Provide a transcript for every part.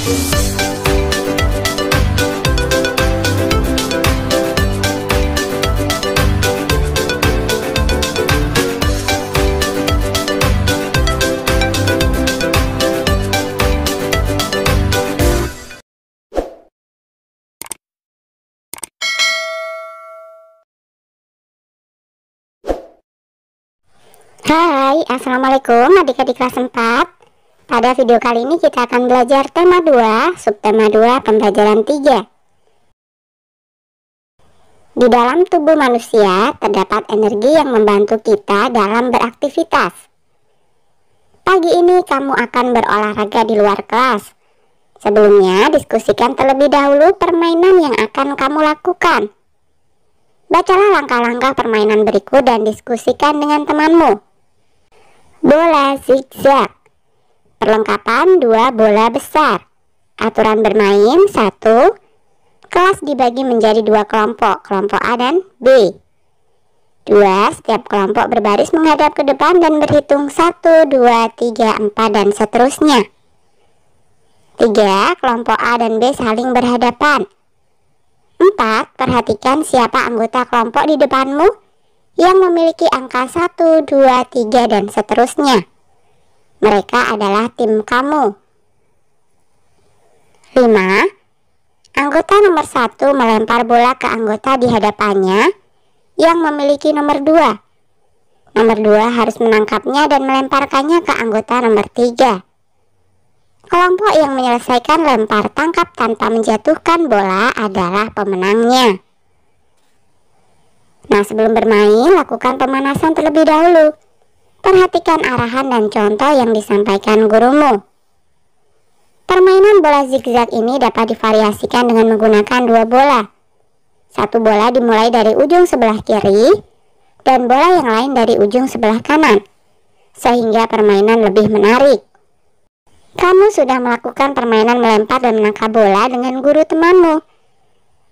Hai, assalamualaikum adik-adik kelas 4. Pada video kali ini kita akan belajar tema 2, subtema 2, pembelajaran 3. Di dalam tubuh manusia terdapat energi yang membantu kita dalam beraktivitas. Pagi ini kamu akan berolahraga di luar kelas. Sebelumnya, diskusikan terlebih dahulu permainan yang akan kamu lakukan. Bacalah langkah-langkah permainan berikut dan diskusikan dengan temanmu. Bola zigzag. Perlengkapan 2 bola besar. Aturan bermain 1. Kelas dibagi menjadi 2 kelompok, kelompok A dan B. 2. Setiap kelompok berbaris menghadap ke depan dan berhitung 1, 2, 3, 4 dan seterusnya. 3. Kelompok A dan B saling berhadapan. 4. Perhatikan siapa anggota kelompok di depanmu yang memiliki angka 1, 2, 3 dan seterusnya. Mereka adalah tim kamu. 5. Anggota nomor 1 melempar bola ke anggota di hadapannya yang memiliki nomor 2. Nomor 2 harus menangkapnya dan melemparkannya ke anggota nomor 3. Kelompok yang menyelesaikan lempar tangkap tanpa menjatuhkan bola adalah pemenangnya. Nah, sebelum bermain, lakukan pemanasan terlebih dahulu. Perhatikan arahan dan contoh yang disampaikan gurumu. Permainan bola zigzag ini dapat divariasikan dengan menggunakan 2 bola. 1 bola dimulai dari ujung sebelah kiri, dan bola yang lain dari ujung sebelah kanan, sehingga permainan lebih menarik. Kamu sudah melakukan permainan melempar dan menangkap bola dengan guru temanmu.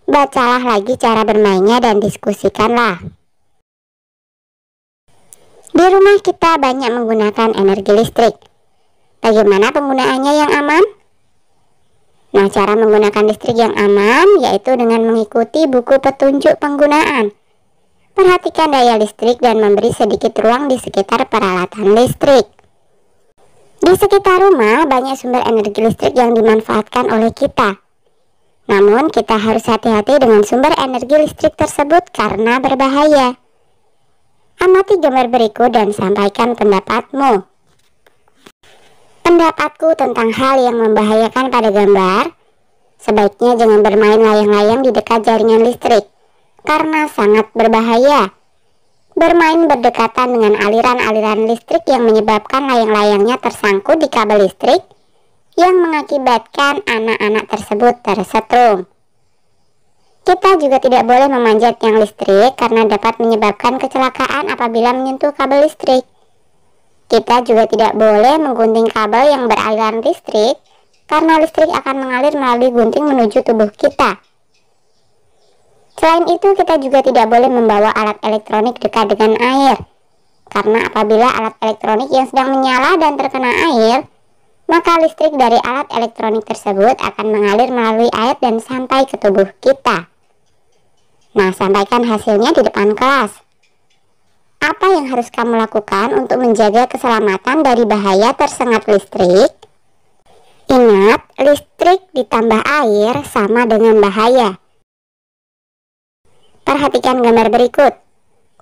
Bacalah lagi cara bermainnya dan diskusikanlah. Di rumah kita banyak menggunakan energi listrik. Bagaimana penggunaannya yang aman? Nah, cara menggunakan listrik yang aman yaitu dengan mengikuti buku petunjuk penggunaan. Perhatikan daya listrik dan memberi sedikit ruang di sekitar peralatan listrik. Di sekitar rumah banyak sumber energi listrik yang dimanfaatkan oleh kita. Namun, kita harus hati-hati dengan sumber energi listrik tersebut karena berbahaya. Amati gambar berikut dan sampaikan pendapatmu. Pendapatku tentang hal yang membahayakan pada gambar, sebaiknya jangan bermain layang-layang di dekat jaringan listrik, karena sangat berbahaya. Bermain berdekatan dengan aliran-aliran listrik yang menyebabkan layang-layangnya tersangkut di kabel listrik, yang mengakibatkan anak-anak tersebut tersetrum. Kita juga tidak boleh memanjat tiang listrik karena dapat menyebabkan kecelakaan apabila menyentuh kabel listrik. Kita juga tidak boleh menggunting kabel yang beraliran listrik karena listrik akan mengalir melalui gunting menuju tubuh kita. Selain itu, kita juga tidak boleh membawa alat elektronik dekat dengan air, karena apabila alat elektronik yang sedang menyala dan terkena air, maka listrik dari alat elektronik tersebut akan mengalir melalui air dan sampai ke tubuh kita. Nah, sampaikan hasilnya di depan kelas. Apa yang harus kamu lakukan untuk menjaga keselamatan dari bahaya tersengat listrik? Ingat, listrik ditambah air sama dengan bahaya. Perhatikan gambar berikut.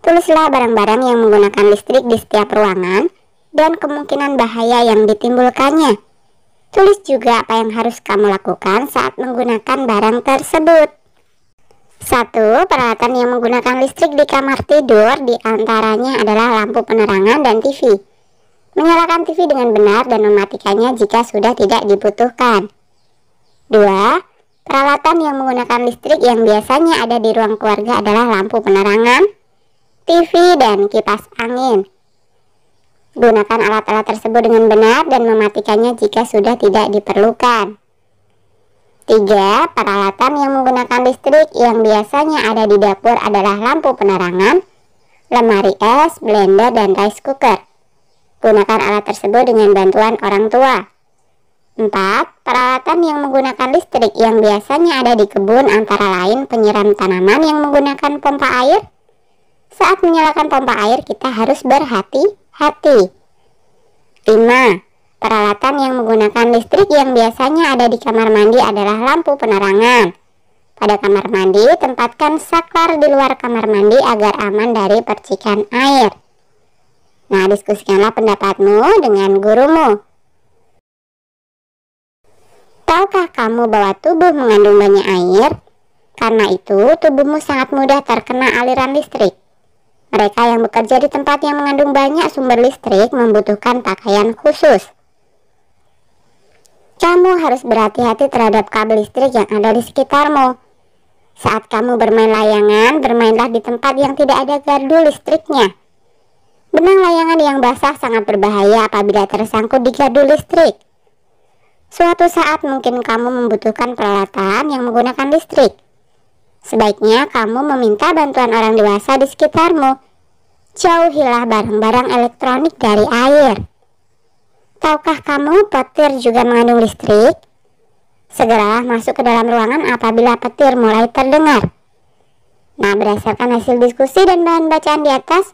Tulislah barang-barang yang menggunakan listrik di setiap ruangan dan kemungkinan bahaya yang ditimbulkannya. Tulis juga apa yang harus kamu lakukan saat menggunakan barang tersebut. 1. Peralatan yang menggunakan listrik di kamar tidur diantaranya adalah lampu penerangan dan TV. Menyalakan TV dengan benar dan mematikannya jika sudah tidak dibutuhkan. 2. Peralatan yang menggunakan listrik yang biasanya ada di ruang keluarga adalah lampu penerangan, TV, dan kipas angin. Gunakan alat-alat tersebut dengan benar dan mematikannya jika sudah tidak diperlukan. 3. Peralatan yang menggunakan listrik yang biasanya ada di dapur adalah lampu penerangan, lemari es, blender, dan rice cooker. Gunakan alat tersebut dengan bantuan orang tua. 4. Peralatan yang menggunakan listrik yang biasanya ada di kebun antara lain penyiram tanaman yang menggunakan pompa air. Saat menyalakan pompa air kita harus berhati-hati. 5. Peralatan yang menggunakan listrik yang biasanya ada di kamar mandi adalah lampu penerangan. Pada kamar mandi, tempatkan saklar di luar kamar mandi agar aman dari percikan air. Nah, diskusikanlah pendapatmu dengan gurumu. Tahukah kamu bahwa tubuh mengandung banyak air? Karena itu, tubuhmu sangat mudah terkena aliran listrik. Mereka yang bekerja di tempat yang mengandung banyak sumber listrik membutuhkan pakaian khusus. Kamu harus berhati-hati terhadap kabel listrik yang ada di sekitarmu. Saat kamu bermain layangan, bermainlah di tempat yang tidak ada gardu listriknya. Benang layangan yang basah sangat berbahaya apabila tersangkut di gardu listrik. Suatu saat mungkin kamu membutuhkan peralatan yang menggunakan listrik. Sebaiknya kamu meminta bantuan orang dewasa di sekitarmu. Jauhilah barang-barang elektronik dari air. Tahukah kamu petir juga mengandung listrik? Segeralah masuk ke dalam ruangan apabila petir mulai terdengar. Nah, berdasarkan hasil diskusi dan bahan bacaan di atas,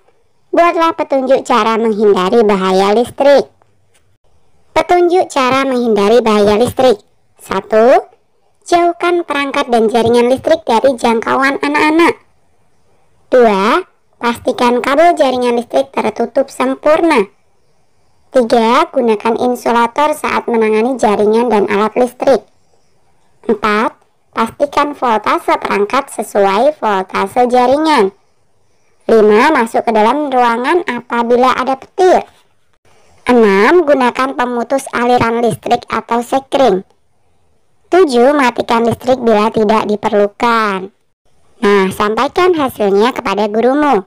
buatlah petunjuk cara menghindari bahaya listrik. Petunjuk cara menghindari bahaya listrik. 1. Jauhkan perangkat dan jaringan listrik dari jangkauan anak-anak. 2. Pastikan kabel jaringan listrik tertutup sempurna. 3. Gunakan insulator saat menangani jaringan dan alat listrik. 4. Pastikan voltase perangkat sesuai voltase jaringan. 5. Masuk ke dalam ruangan apabila ada petir. 6. Gunakan pemutus aliran listrik atau sekring. 7. Matikan listrik bila tidak diperlukan. Nah, sampaikan hasilnya kepada gurumu.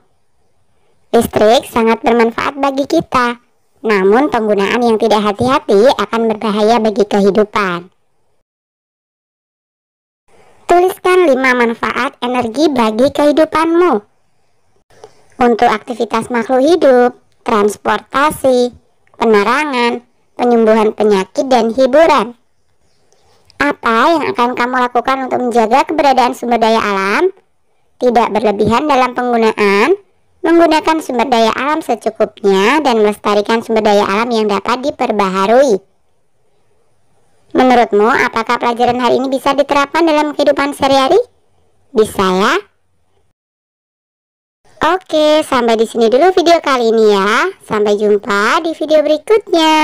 Listrik sangat bermanfaat bagi kita, namun penggunaan yang tidak hati-hati akan berbahaya bagi kehidupan. Tuliskan 5 manfaat energi bagi kehidupanmu. Untuk aktivitas makhluk hidup, transportasi, penerangan, penyembuhan penyakit, dan hiburan. Apa yang akan kamu lakukan untuk menjaga keberadaan sumber daya alam? Tidak berlebihan dalam penggunaan, menggunakan sumber daya alam secukupnya, dan melestarikan sumber daya alam yang dapat diperbaharui. Menurutmu, apakah pelajaran hari ini bisa diterapkan dalam kehidupan sehari-hari? Bisa ya? Oke, sampai di sini dulu video kali ini ya. Sampai jumpa di video berikutnya.